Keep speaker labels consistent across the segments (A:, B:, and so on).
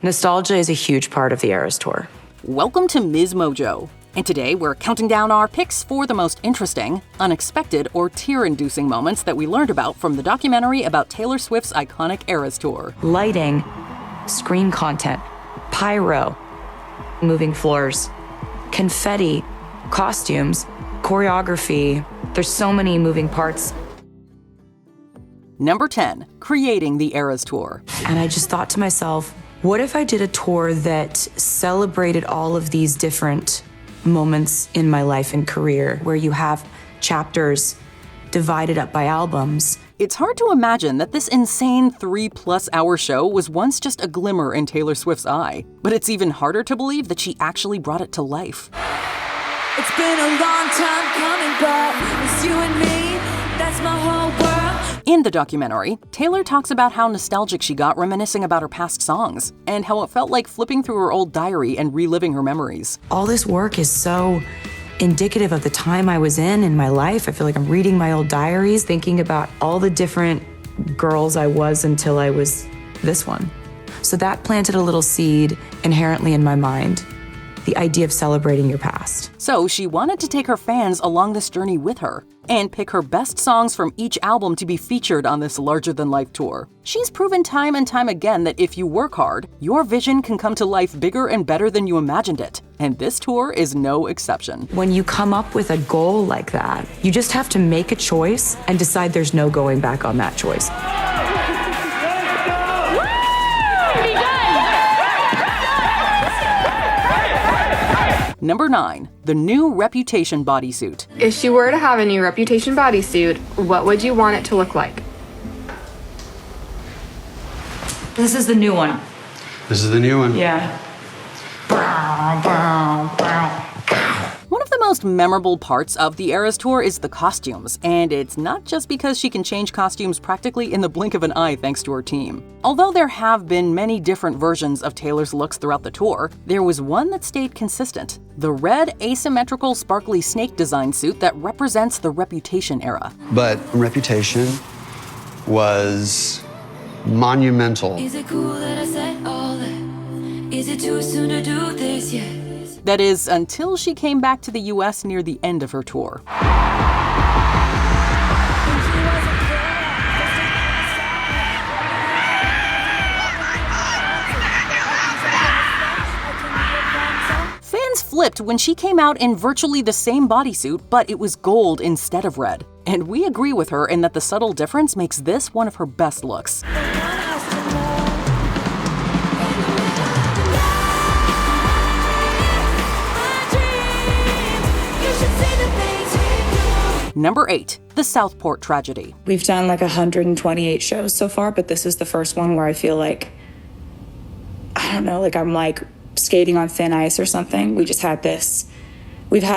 A: Nostalgia is a huge part of the Eras Tour.
B: Welcome to MsMojo, and today we're counting down our picks for the most interesting, unexpected, or tear-inducing moments that we learned about from the documentary about Taylor Swift's iconic Eras Tour.
A: Lighting, screen content, pyro, moving floors, confetti, costumes, choreography. There's so many moving parts.
B: Number 10, creating the Eras Tour.
A: And I just thought to myself, what if I did a tour that celebrated all of these different moments in my life and career, where you have chapters divided up by albums?
B: It's hard to imagine that this insane 3+ hour show was once just a glimmer in Taylor Swift's eye. But it's even harder to believe that she actually brought it to life.
C: It's been a long time coming, but it's you and me, that's my whole world.
B: In the documentary, Taylor talks about how nostalgic she got reminiscing about her past songs, and how it felt like flipping through her old diary and reliving her memories.
A: All this work is so indicative of the time I was in my life. I feel like I'm reading my old diaries, thinking about all the different girls I was until I was this one. So that planted a little seed inherently in my mind, the idea of celebrating your past.
B: So she wanted to take her fans along this journey with her, and pick her best songs from each album to be featured on this larger-than-life tour. She's proven time and time again that if you work hard, your vision can come to life bigger and better than you imagined it. And this tour is no exception.
A: When you come up with a goal like that, you just have to make a choice and decide there's no going back on that choice.
B: Number 9, the new Reputation bodysuit.
D: If she were to have a new Reputation bodysuit, what would you want it to look like?
A: This is the new one.
E: This is the new one?
A: Yeah.
B: One of the most memorable parts of the Eras Tour is the costumes, and it's not just because she can change costumes practically in the blink of an eye thanks to her team. Although there have been many different versions of Taylor's looks throughout the tour, there was one that stayed consistent: the red, asymmetrical, sparkly snake design suit that represents the Reputation era.
E: But Reputation was monumental.
C: Is it cool that I said all that? Is it too soon to do this yet?
B: That is, until she came back to the US near the end of her tour. Fans flipped when she came out in virtually the same bodysuit, but it was gold instead of red. And we agree with her in that the subtle difference makes this one of her best looks. Number 8, the Southport tragedy.
F: We've done like 128 shows so far, but this is the first one where I feel like, I don't know, like I'm like skating on thin ice or something. We've had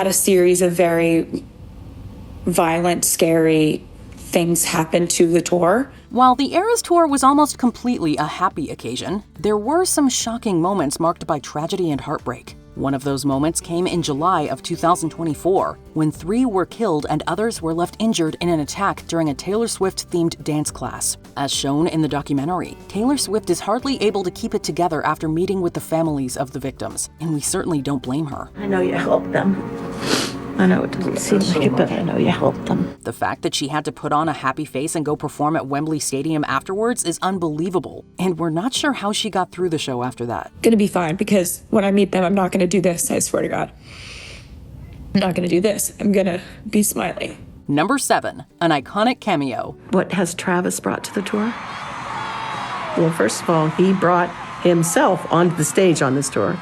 F: a series of very violent, scary things happen to the tour.
B: While the Eras Tour was almost completely a happy occasion, there were some shocking moments marked by tragedy and heartbreak. One of those moments came in July of 2024, when 3 were killed and others were left injured in an attack during a Taylor Swift-themed dance class. As shown in the documentary, Taylor Swift is hardly able to keep it together after meeting with the families of the victims, and we certainly don't blame her.
G: I know you helped them. I know it doesn't seem like it, but I know you helped them.
B: The fact that she had to put on a happy face and go perform at Wembley Stadium afterwards is unbelievable, and we're not sure how she got through the show after that.
F: Gonna be fine, because when I meet them, I'm not gonna do this, I swear to God. I'm not gonna do this. I'm gonna be smiley.
B: Number 7, an iconic cameo.
G: What has Travis brought to the tour? Well, first of all, he brought himself onto the stage on this tour,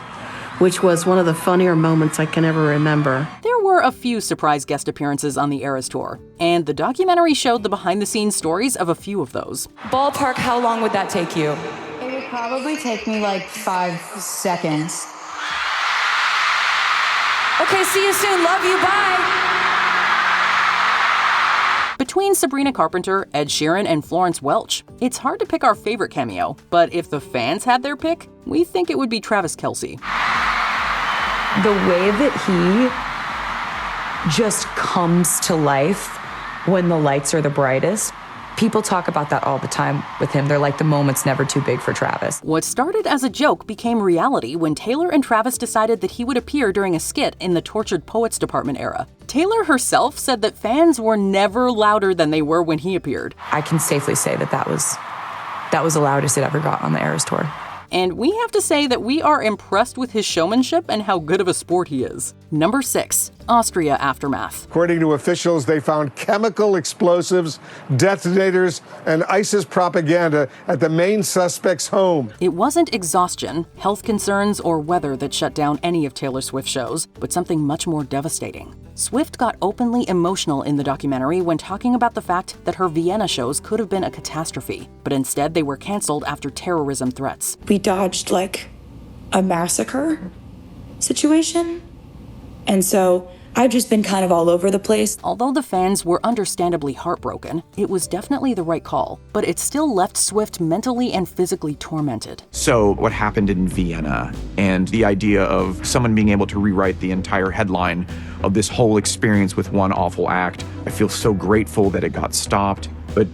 G: which was one of the funnier moments I can ever remember.
B: There were a few surprise guest appearances on the Eras Tour, and the documentary showed the behind-the-scenes stories of a few of those.
A: Ballpark, how long would that take you?
H: It would probably take me like 5 seconds.
A: Okay, see you soon. Love you. Bye.
B: Between Sabrina Carpenter, Ed Sheeran, and Florence Welch, it's hard to pick our favorite cameo, but if the fans had their pick, we think it would be Travis Kelce.
A: The way that he just comes to life when the lights are the brightest, People talk about that all the time with him. They're like, the moment's never too big for Travis.
B: What started as a joke became reality when Taylor and Travis decided that he would appear during a skit in the Tortured Poets Department era. Taylor herself said that fans were never louder than they were when he appeared.
A: I can safely say that was the loudest it ever got on the Eras Tour.
B: And we have to say that we are impressed with his showmanship and how good of a sport he is. Number 6, Austria aftermath.
I: According to officials, they found chemical explosives, detonators, and ISIS propaganda at the main suspect's home.
B: It wasn't exhaustion, health concerns, or weather that shut down any of Taylor Swift's shows, but something much more devastating. Swift got openly emotional in the documentary when talking about the fact that her Vienna shows could have been a catastrophe, but instead they were canceled after terrorism threats.
F: We dodged like a massacre situation. And so I've just been kind of all over the place.
B: Although the fans were understandably heartbroken, it was definitely the right call, but it still left Swift mentally and physically tormented.
J: So what happened in Vienna and the idea of someone being able to rewrite the entire headline of this whole experience with one awful act, I feel so grateful that it got stopped, but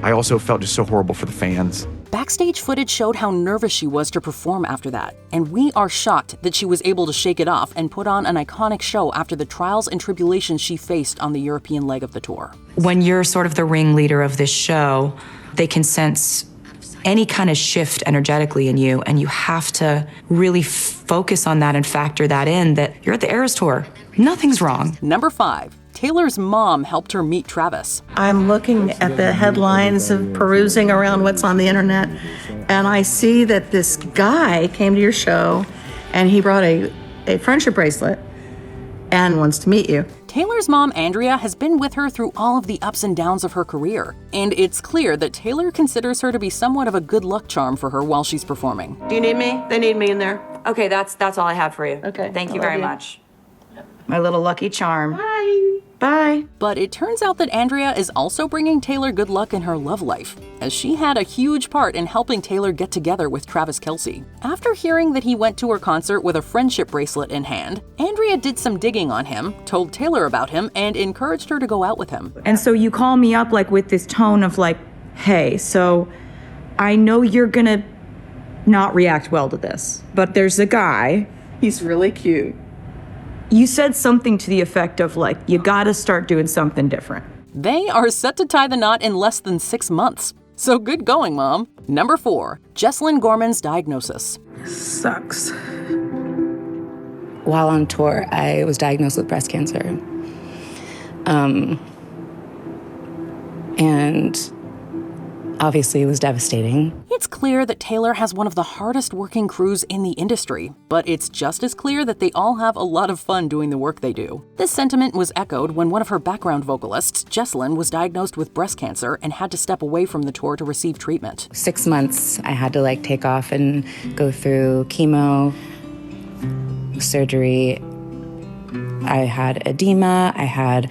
J: I also felt just so horrible for the fans.
B: Backstage footage showed how nervous she was to perform after that, and we are shocked that she was able to shake it off and put on an iconic show after the trials and tribulations she faced on the European leg of the tour.
A: When you're sort of the ringleader of this show, they can sense any kind of shift energetically in you, and you have to really focus on that and factor that in, that you're at the Eras Tour. Nothing's wrong.
B: Number 5. Taylor's mom helped her meet Travis.
G: I'm looking at the headlines of perusing around what's on the internet, and I see that this guy came to your show and he brought a friendship bracelet and wants to meet you.
B: Taylor's mom, Andrea, has been with her through all of the ups and downs of her career, and it's clear that Taylor considers her to be somewhat of a good luck charm for her while she's performing.
G: Do you need me? They need me in there.
A: Okay, that's all I have for you.
G: Okay.
A: Thank you
G: I love
A: very
G: you.
A: much. My little lucky charm.
G: Bye. Bye.
B: But it turns out that Andrea is also bringing Taylor good luck in her love life, as she had a huge part in helping Taylor get together with Travis Kelce. After hearing that he went to her concert with a friendship bracelet in hand, Andrea did some digging on him, told Taylor about him, and encouraged her to go out with him.
F: And so you call me up like with this tone of like, hey, so I know you're gonna not react well to this, but there's a guy.
G: He's really cute.
F: You said something to the effect of like, you gotta start doing something different.
B: They are set to tie the knot in less than 6 months. So good going, Mom. Number 4, Jeslyn Gorman's diagnosis.
F: Sucks.
K: While on tour, I was diagnosed with breast cancer. And obviously it was devastating.
B: It's clear that Taylor has one of the hardest working crews in the industry, but it's just as clear that they all have a lot of fun doing the work they do. This sentiment was echoed when one of her background vocalists, Jeslyn, was diagnosed with breast cancer and had to step away from the tour to receive treatment.
K: 6 months, I had to like take off and go through chemo, surgery. I had edema, I had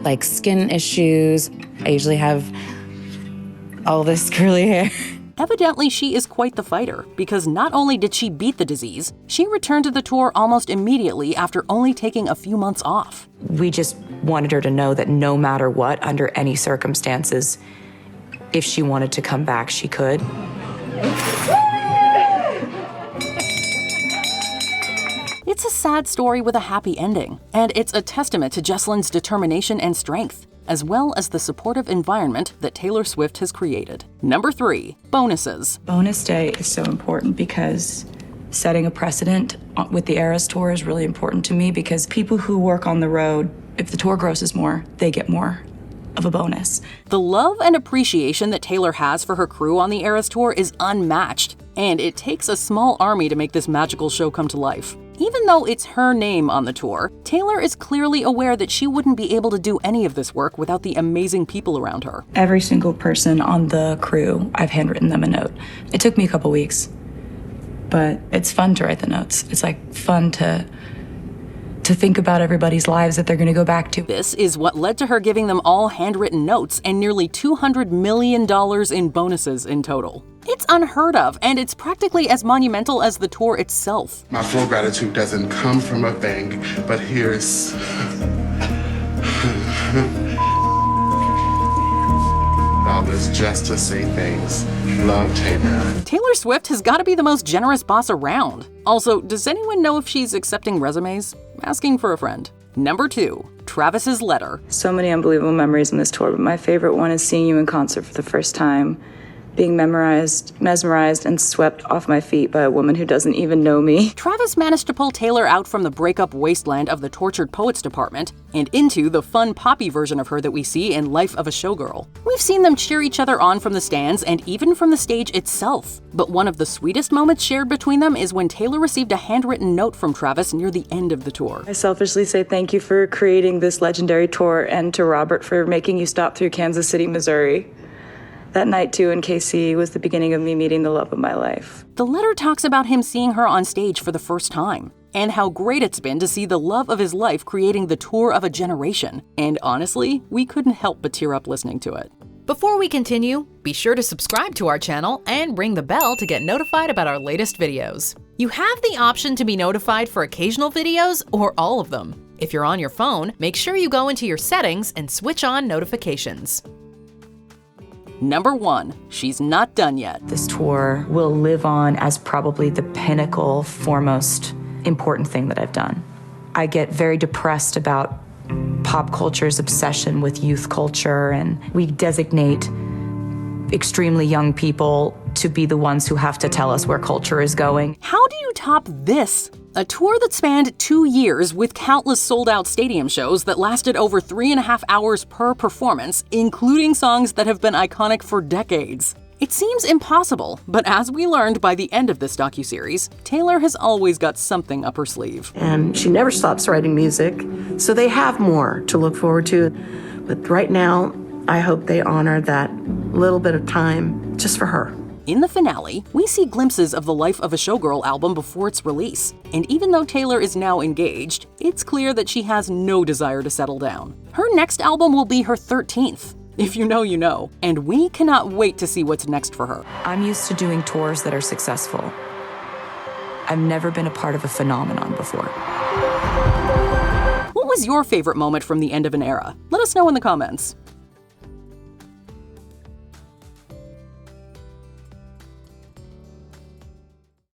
K: like skin issues. I usually have all this curly hair.
B: Evidently, she is quite the fighter, because not only did she beat the disease, she returned to the tour almost immediately after only taking a few months off.
A: We just wanted her to know that no matter what, under any circumstances, if she wanted to come back, she could.
B: It's a sad story with a happy ending, and it's a testament to Jeslyn's determination and strength, as well as the supportive environment that Taylor Swift has created. Number 3, bonuses.
F: Bonus day is so important because setting a precedent with the Eras Tour is really important to me, because people who work on the road, if the tour grosses more, they get more of a bonus.
B: The love and appreciation that Taylor has for her crew on the Eras Tour is unmatched, and it takes a small army to make this magical show come to life. Even though it's her name on the tour, Taylor is clearly aware that she wouldn't be able to do any of this work without the amazing people around her.
F: Every single person on the crew, I've handwritten them a note. It took me a couple weeks, but it's fun to write the notes. It's like fun to think about everybody's lives that they're gonna go back to.
B: This is what led to her giving them all handwritten notes and nearly $200 million in bonuses in total. It's unheard of, and it's practically as monumental as the tour itself.
L: My full gratitude doesn't come from a bank, but here's is just to say thanks. Love, Taylor.
B: Taylor Swift has got to be the most generous boss around. Also, does anyone know if she's accepting resumes? Asking for a friend. Number 2, Travis's letter.
F: So many unbelievable memories in this tour, but my favorite one is seeing you in concert for the first time, being mesmerized, and swept off my feet by a woman who doesn't even know me.
B: Travis managed to pull Taylor out from the breakup wasteland of the Tortured Poets department and into the fun poppy version of her that we see in Life of a Showgirl. We've seen them cheer each other on from the stands and even from the stage itself. But one of the sweetest moments shared between them is when Taylor received a handwritten note from Travis near the end of the tour.
F: I selfishly say thank you for creating this legendary tour, and to Robert for making you stop through Kansas City, Missouri. That night, too, in KC was the beginning of me meeting the love of my life.
B: The letter talks about him seeing her on stage for the first time, and how great it's been to see the love of his life creating the tour of a generation. And honestly, we couldn't help but tear up listening to it.
M: Before we continue, be sure to subscribe to our channel and ring the bell to get notified about our latest videos. You have the option to be notified for occasional videos or all of them. If you're on your phone, make sure you go into your settings and switch on notifications.
B: Number 1, she's not done yet.
A: This tour will live on as probably the pinnacle, foremost important thing that I've done. I get very depressed about pop culture's obsession with youth culture, and we designate extremely young people to be the ones who have to tell us where culture is going.
B: How do you top this? A tour that spanned 2 years with countless sold-out stadium shows that lasted over 3.5 hours per performance, including songs that have been iconic for decades. It seems impossible, but as we learned by the end of this docuseries, Taylor has always got something up her sleeve.
G: And she never stops writing music, so they have more to look forward to. But right now, I hope they honor that little bit of time just for her.
B: In the finale, we see glimpses of the Life of a Showgirl album before its release. And even though Taylor is now engaged, it's clear that she has no desire to settle down. Her next album will be her 13th. If you know, you know. And we cannot wait to see what's next for her.
A: I'm used to doing tours that are successful. I've never been a part of a phenomenon before.
B: What was your favorite moment from the end of an era? Let us know in the comments.